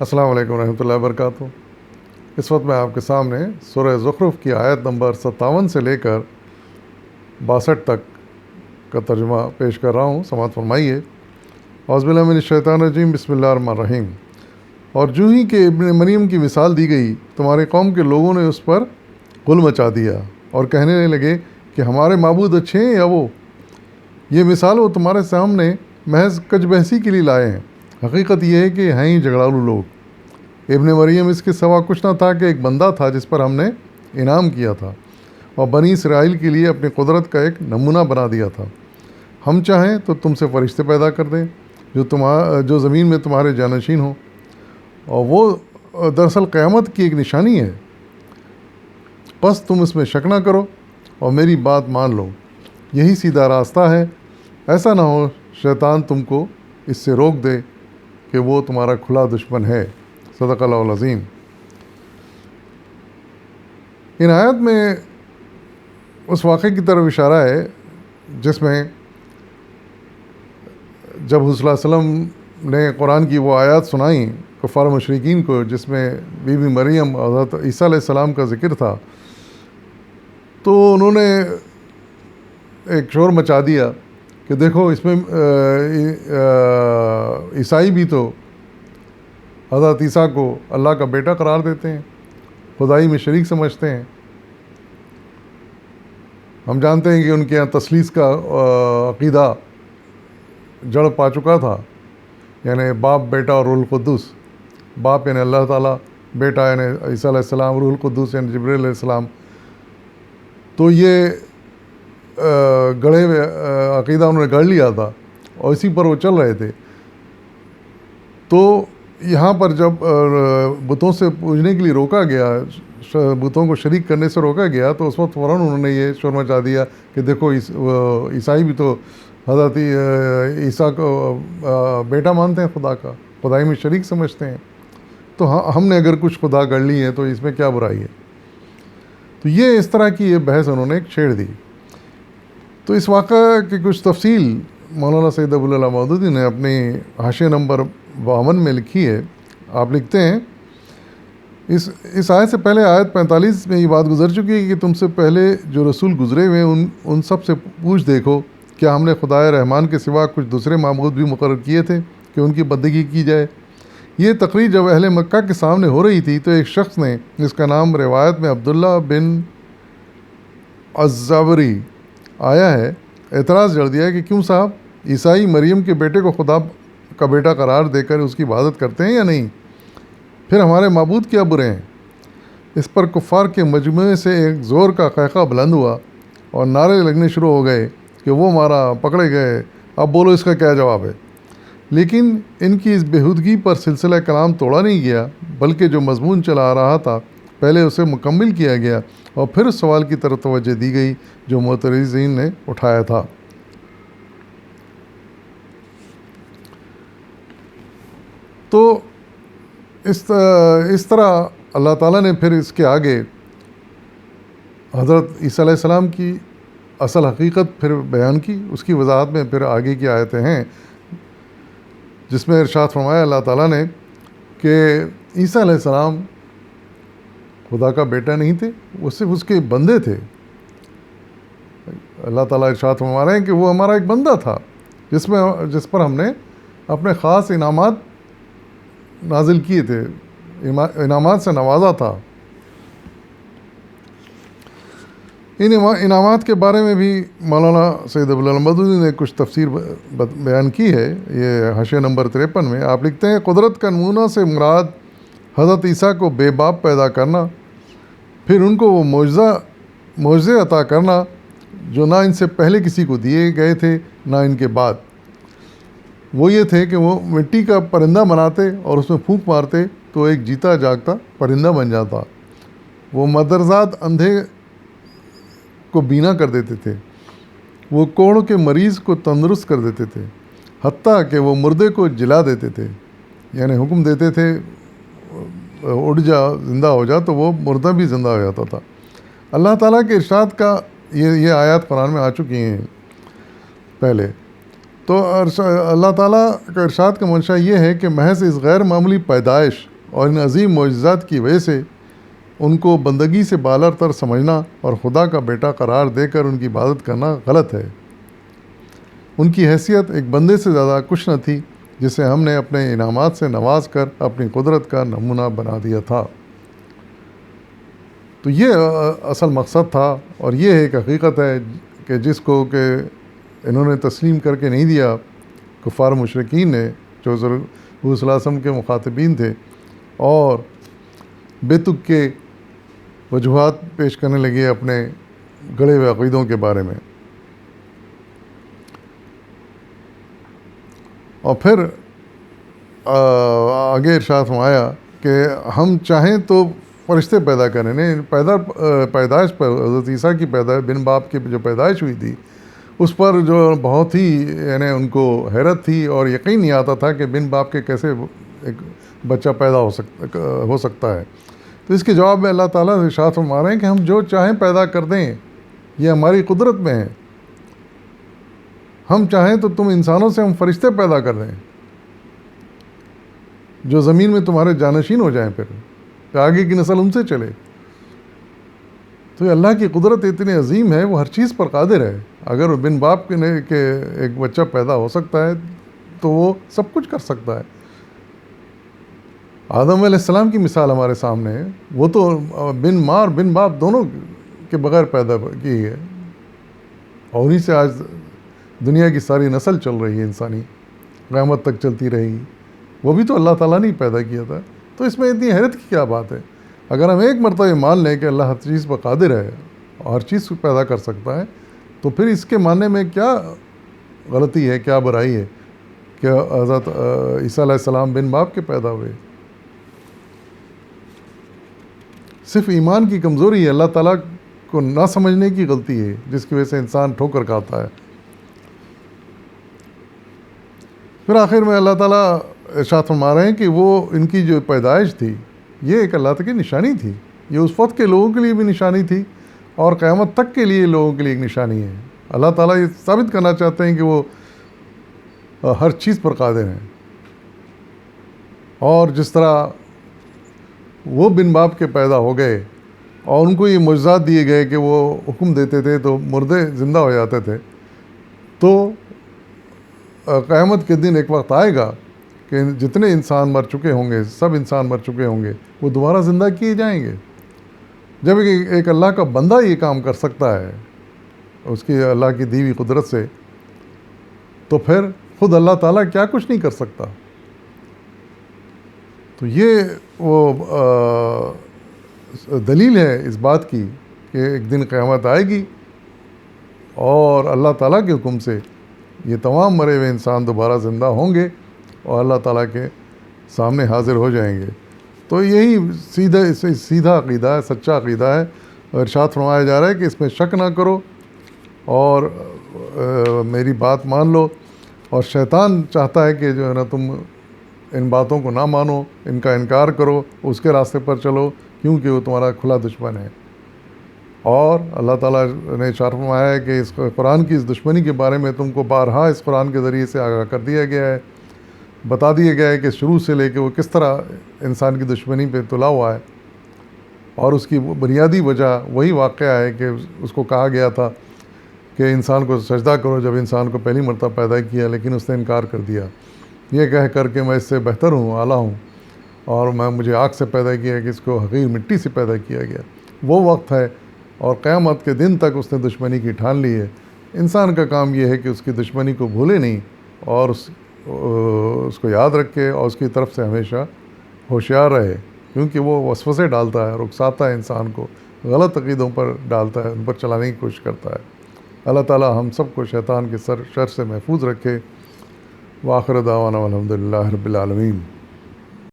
السلام علیکم ورحمۃ اللہ وبرکاتہ۔ اس وقت میں آپ کے سامنے سورہ زخرف کی آیت نمبر 57 سے لے کر 62 تک کا ترجمہ پیش کر رہا ہوں، سماعت فرمائیے۔ اعوذ باللہ من الشیطان الرجیم، بسم اللہ الرحمن الرحیم۔ اور جو ہی کہ ابن مریم کی مثال دی گئی، تمہارے قوم کے لوگوں نے اس پر غل مچا دیا اور کہنے لگے کہ ہمارے معبود اچھے ہیں یا وہ؟ یہ مثال وہ تمہارے سامنے محض کج بحثی کے لیے لائے ہیں، حقیقت یہ ہے کہ ہیں ہی جھگڑالو لوگ۔ ابن مریم اس کے سوا کچھ نہ تھا کہ ایک بندہ تھا جس پر ہم نے انعام کیا تھا اور بنی اسرائیل کے لیے اپنی قدرت کا ایک نمونہ بنا دیا تھا۔ ہم چاہیں تو تم سے فرشتے پیدا کر دیں جو زمین میں تمہارے جانشین ہوں، اور وہ دراصل قیامت کی ایک نشانی ہے۔ بس تم اس میں شک نہ کرو اور میری بات مان لو، یہی سیدھا راستہ ہے۔ ایسا نہ ہو شیطان تم کو اس سے روک دے کہ وہ تمہارا کھلا دشمن ہے۔ صدق اللہ العظیم۔ ان آیت میں اس واقعے کی طرف اشارہ ہے جس میں جب حضور صلی اللہ علیہ وسلم نے قرآن کی وہ آیات سنائیں کفار مشرکین کو، جس میں بی بی مریم حضرت عیسیٰ علیہ السلام کا ذکر تھا، تو انہوں نے ایک شور مچا دیا کہ دیکھو اس میں عیسائی بھی تو حضرت عیسیٰ کو اللہ کا بیٹا قرار دیتے ہیں، خدائی میں شریک سمجھتے ہیں۔ ہم جانتے ہیں کہ ان کے یہاں تثلیث کا عقیدہ جڑ پا چکا تھا، یعنی باپ، بیٹا اور روح القدس۔ باپ یعنی اللہ تعالیٰ، بیٹا یعنی عیسیٰ علیہ السلام، روح القدس یعنی جبرائیل علیہ السلام۔ تو یہ گڑھے ہوئے عقیدہ انہوں نے گڑھ لیا تھا اور اسی پر وہ چل رہے تھے۔ تو یہاں پر جب بتوں سے پوجنے کے لیے روکا گیا، بتوں کو شریک کرنے سے روکا گیا، تو اس وقت فوراً انہوں نے یہ شور مچا دیا کہ دیکھو عیسائی بھی تو حضرت عیسیٰ کو بیٹا مانتے ہیں، خدا کا، خدائی میں شریک سمجھتے ہیں، تو ہم نے اگر کچھ خدا گڑھ لی ہے تو اس میں کیا برائی ہے؟ تو یہ اس طرح کی یہ بحث انہوں نے چھیڑ دی۔ تو اس واقعہ کی کچھ تفصیل مولانا سید ابو العلا مودودی نے اپنی حاشیہ نمبر 52 میں لکھی ہے۔ آپ لکھتے ہیں، اس آیت سے پہلے آیت 45 میں یہ بات گزر چکی ہے کہ تم سے پہلے جو رسول گزرے ہوئے ان سب سے پوچھ دیکھو، کیا ہم نے خدائے رحمان کے سوا کچھ دوسرے معبود بھی مقرر کیے تھے کہ ان کی بندگی کی جائے؟ یہ تقریر جب اہل مکہ کے سامنے ہو رہی تھی تو ایک شخص نے، جس کا نام روایت میں عبداللہ بن الزبری آیا ہے، اعتراض جڑ دیا کہ کیوں صاحب، عیسائی مریم کے بیٹے کو خدا کا بیٹا قرار دے کر اس کی عبادت کرتے ہیں یا نہیں؟ پھر ہمارے معبود کیا برے ہیں؟ اس پر کفار کے مجموعے سے ایک زور کا قہقہ بلند ہوا اور نعرے لگنے شروع ہو گئے کہ وہ مارا، پکڑے گئے، اب بولو اس کا کیا جواب ہے؟ لیکن ان کی اس بےہودگی پر سلسلہ کلام توڑا نہیں گیا، بلکہ جو مضمون چلا آ رہا تھا پہلے اسے مکمل کیا گیا اور پھر اس سوال کی طرف توجہ دی گئی جو معترضین نے اٹھایا تھا۔ تو اس طرح اللہ تعالیٰ نے پھر اس کے آگے حضرت عیسیٰ علیہ السلام کی اصل حقیقت پھر بیان کی۔ اس کی وضاحت میں پھر آگے کی آیتیں ہیں جس میں ارشاد فرمایا اللہ تعالیٰ نے کہ عیسیٰ علیہ السلام خدا کا بیٹا نہیں تھے، وہ صرف اس کے بندے تھے۔ اللہ تعالیٰ ارشاد فرما رہے ہیں کہ وہ ہمارا ایک بندہ تھا جس پر ہم نے اپنے خاص انعامات نازل کیے تھے، انعامات سے نوازا تھا۔ ان انعامات کے بارے میں بھی مولانا سید ابو العلا مودودی نے کچھ تفسیر بیان کی ہے۔ یہ حاشیہ نمبر 53 میں آپ لکھتے ہیں، قدرت کا نمونہ سے مراد حضرت عیسیٰ کو بے باپ پیدا کرنا، پھر ان کو وہ معجزے عطا کرنا جو نہ ان سے پہلے کسی کو دیے گئے تھے نہ ان کے بعد۔ وہ یہ تھے کہ وہ مٹی کا پرندہ بناتے اور اس میں پھونک مارتے تو ایک جیتا جاگتا پرندہ بن جاتا۔ وہ مدرزاد اندھے کو بینا کر دیتے تھے، وہ کوڑ کے مریض کو تندرست کر دیتے تھے، حتیٰ کہ وہ مردے کو جلا دیتے تھے، یعنی حکم دیتے تھے اٹھ جا، زندہ ہو جا، تو وہ مردہ بھی زندہ ہو جاتا تھا۔ اللہ تعالیٰ کے ارشاد کا یہ آیات قرآن میں آ چکی ہیں پہلے۔ تو تو اللہ تعالیٰ کا ارشاد کا منشا یہ ہے کہ محض اس غیر معمولی پیدائش اور ان عظیم معجزات کی وجہ سے ان کو بندگی سے بالاتر تر سمجھنا اور خدا کا بیٹا قرار دے کر ان کی عبادت کرنا غلط ہے۔ ان کی حیثیت ایک بندے سے زیادہ کچھ نہ تھی جسے ہم نے اپنے انعامات سے نواز کر اپنی قدرت کا نمونہ بنا دیا تھا۔ تو یہ اصل مقصد تھا، اور یہ ایک حقیقت ہے کہ جس کو کہ انہوں نے تسلیم کر کے نہیں دیا کفار مشرکین نے، جو حضور صلی اللہ علیہ وسلم کے مخاطبین تھے، اور بے تک کے وجوہات پیش کرنے لگے اپنے گڑے ہوئے عقیدوں کے بارے میں۔ اور پھر آگے ارشاد فرمایا کہ ہم چاہیں تو فرشتے پیدا کریں۔ پیدائش پر حضرت عیسیٰ کی بن باپ کی جو پیدائش ہوئی تھی اس پر جو بہت ہی یعنی ان کو حیرت تھی اور یقین نہیں آتا تھا کہ بن باپ کے کیسے ایک بچہ پیدا ہو سکتا ہے۔ تو اس کے جواب میں اللہ تعالیٰ ارشاد فرما رہے ہیں کہ ہم جو چاہیں پیدا کر دیں، یہ ہماری قدرت میں ہے۔ ہم چاہیں تو تم انسانوں سے ہم فرشتے پیدا کر دیں جو زمین میں تمہارے جانشین ہو جائیں، پھر آگے کی نسل ان سے چلے۔ تو یہ اللہ کی قدرت اتنی عظیم ہے، وہ ہر چیز پر قادر ہے۔ اگر بن باپ کے ایک بچہ پیدا ہو سکتا ہے تو وہ سب کچھ کر سکتا ہے۔ آدم علیہ السلام کی مثال ہمارے سامنے ہے، وہ تو بن ماں اور بن باپ دونوں کے بغیر پیدا کی ہے، اور انہیں سے آج دنیا کی ساری نسل چل رہی ہے انسانی، قیامت تک چلتی رہے گی۔ وہ بھی تو اللہ تعالیٰ نے پیدا کیا تھا۔ تو اس میں اتنی حیرت کی کیا بات ہے؟ اگر ہم ایک مرتبہ مان لیں کہ اللہ ہر چیز پر قادر ہے اور ہر چیز کو پیدا کر سکتا ہے، تو پھر اس کے ماننے میں کیا غلطی ہے، کیا برائی ہے کہ حضرت عیسیٰ علیہ السلام بن باپ کے پیدا ہوئے؟ صرف ایمان کی کمزوری ہے، اللہ تعالیٰ کو نہ سمجھنے کی غلطی ہے، جس کی وجہ سے انسان ٹھوکر کھاتا ہے۔ پھر آخر میں اللہ تعالیٰ ارشاد فرما رہے ہیں کہ وہ ان کی جو پیدائش تھی یہ ایک اللہ تعالیٰ کی نشانی تھی، یہ اس وقت کے لوگوں کے لیے بھی نشانی تھی اور قیامت تک کے لیے لوگوں کے لیے ایک نشانی ہے۔ اللہ تعالیٰ یہ ثابت کرنا چاہتے ہیں کہ وہ ہر چیز پر قادر ہیں، اور جس طرح وہ بن باپ کے پیدا ہو گئے اور ان کو یہ معجزات دیے گئے کہ وہ حکم دیتے تھے تو مردے زندہ ہو جاتے تھے، تو قیامت کے دن ایک وقت آئے گا کہ جتنے انسان مر چکے ہوں گے، سب انسان مر چکے ہوں گے، وہ دوبارہ زندہ کیے جائیں گے۔ جب ایک اللہ کا بندہ یہ کام کر سکتا ہے اس کی اللہ کی دی ہوئی قدرت سے، تو پھر خود اللہ تعالیٰ کیا کچھ نہیں کر سکتا۔ تو یہ وہ دلیل ہے اس بات کی کہ ایک دن قیامت آئے گی اور اللہ تعالیٰ کے حکم سے یہ تمام مرے ہوئے انسان دوبارہ زندہ ہوں گے اور اللہ تعالیٰ کے سامنے حاضر ہو جائیں گے۔ تو یہی سیدھا عقیدہ ہے، سچا عقیدہ ہے، اور ارشاد فرمایا جا رہا ہے کہ اس میں شک نہ کرو اور میری بات مان لو۔ اور شیطان چاہتا ہے کہ جو ہے نا تم ان باتوں کو نہ مانو، ان کا انکار کرو، اس کے راستے پر چلو، کیونکہ وہ تمہارا کھلا دشمن ہے۔ اور اللہ تعالیٰ نے ارشاد فرمایا ہے کہ اس قرآن کی اس دشمنی کے بارے میں تم کو بارہا اس قرآن کے ذریعے سے آگاہ کر دیا گیا ہے، بتا دیا گیا ہے کہ شروع سے لے کے وہ کس طرح انسان کی دشمنی پہ تلا ہوا ہے، اور اس کی بنیادی وجہ وہی واقعہ ہے کہ اس کو کہا گیا تھا کہ انسان کو سجدہ کرو جب انسان کو پہلی مرتبہ پیدا کیا، لیکن اس نے انکار کر دیا، یہ کہہ کر کہ میں اس سے بہتر ہوں، اعلیٰ ہوں، اور مجھے آگ سے پیدا کیا کہ اس کو حقیر مٹی سے پیدا کیا گیا۔ وہ وقت ہے، اور قیامت کے دن تک اس نے دشمنی کی ٹھان لی ہے۔ انسان کا کام یہ ہے کہ اس کی دشمنی کو بھولے نہیں اور اس کو یاد رکھے اور اس کی طرف سے ہمیشہ ہوشیار رہے، کیونکہ وہ وسوسے ڈالتا ہے، رکساتا ہے انسان کو، غلط عقیدوں پر ڈالتا ہے، ان پر چلانے کی کوشش کرتا ہے۔ اللہ تعالیٰ ہم سب کو شیطان کے شر سے محفوظ رکھے۔ وآخر دعوانا الحمدللہ رب العالمین۔